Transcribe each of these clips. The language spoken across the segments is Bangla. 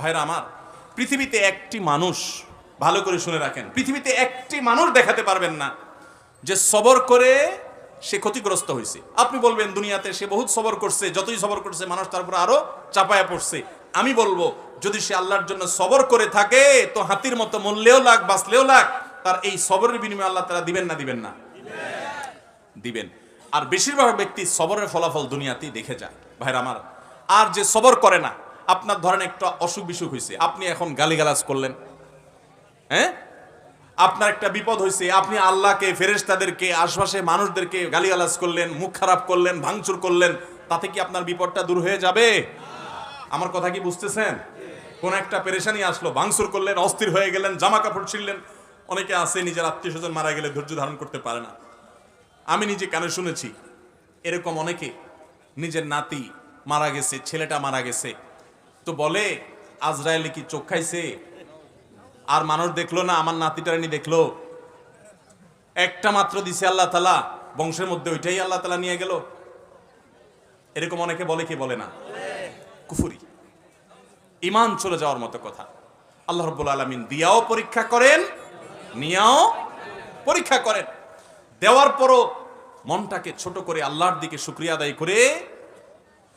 ভাইরা আমার, পৃথিবীতে একটি মানুষ, ভালো করে শুনে রাখেন, পৃথিবীতে একটি মানুষ দেখাতে পারবেন না যে সবর করে সে ক্ষতিগ্রস্ত হয়েছে। আপনি বলবেন দুনিয়াতে সে বহুত সবর করছে, যতই সবর করছে মানুষ তার উপর আরো চাপায়া পড়ছে। আমি বলবো যদি সে আল্লাহর জন্য সবর করে থাকে তো হাতির মতো মরলেও লাগ বাঁচলেও লাগ, তার এই সবরের বিনিময়ে আল্লাহ তাআলা দিবেন না দিবেন না? দিবেন। আর বেশিরভাগ ব্যক্তি সবরের ফলাফল দুনিয়াতেই দেখে যায় ভাইরা আমার। আর যে সবর করে না, আপনার ধরেন একটা অসুখ বিসুখ হয়েছে, আপনি এখন গালিগালাজ করলেন, হ্যাঁ, আপনার একটা বিপদ হয়েছে, আপনি আল্লাহকে, ফেরেশতাদেরকে, আশপাশে মানুষদেরকে গালিগালাজ করলেন, মুখ খারাপ করলেন, ভাঙচুর করলেন, তাতে কি আপনার বিপদটা দূর হয়ে যাবে? আমার কথা কি বুঝতেছেন? কোন একটা পেরেশানি আসলো, ভাঙচুর করলেন, অস্থির হয়ে গেলেন, জামা কাপড় ছিঁড়লেন। অনেকে আছে নিজের আত্মীয় স্বজন মারা গেলে ধৈর্য ধারণ করতে পারে না। আমি নিজে কানে শুনেছি এরকম অনেকে, নিজের নাতি মারা গেছে, ছেলেটা মারা গেছে, তো বলে আজরায়েল কি চোখ খাইছে আর মানুষ দেখলো না, আমার নাতিটারানি দেখলো, একটা মাত্র দিছে আল্লাহ তাআলা, বংশের মধ্যে ওইটাই আল্লাহ তাআলা নিয়ে গেল। এরকম অনেকে বলে কি বলে না? কুফরি, ঈমান চলে যাওয়ার মতো কথা। আল্লাহ রাব্বুল আলামিন দিয়াও পরীক্ষা করেন, নিয়াও পরীক্ষা করেন। দেওয়ার পরও মনটাকে ছোট করে আল্লাহর দিকে শুকরিয়া আদায় করে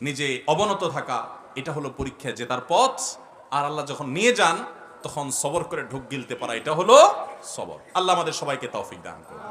নিজে অবনত থাকা, এটা হলো পরীক্ষা জেতার পথ। আর আল্লাহ যখন নিয়ে যান তখন সবর করে ঢুক গিলতে পারা, এটা হলো সবর। আল্লাহ আমাদের সবাইকে তৌফিক দান করুন।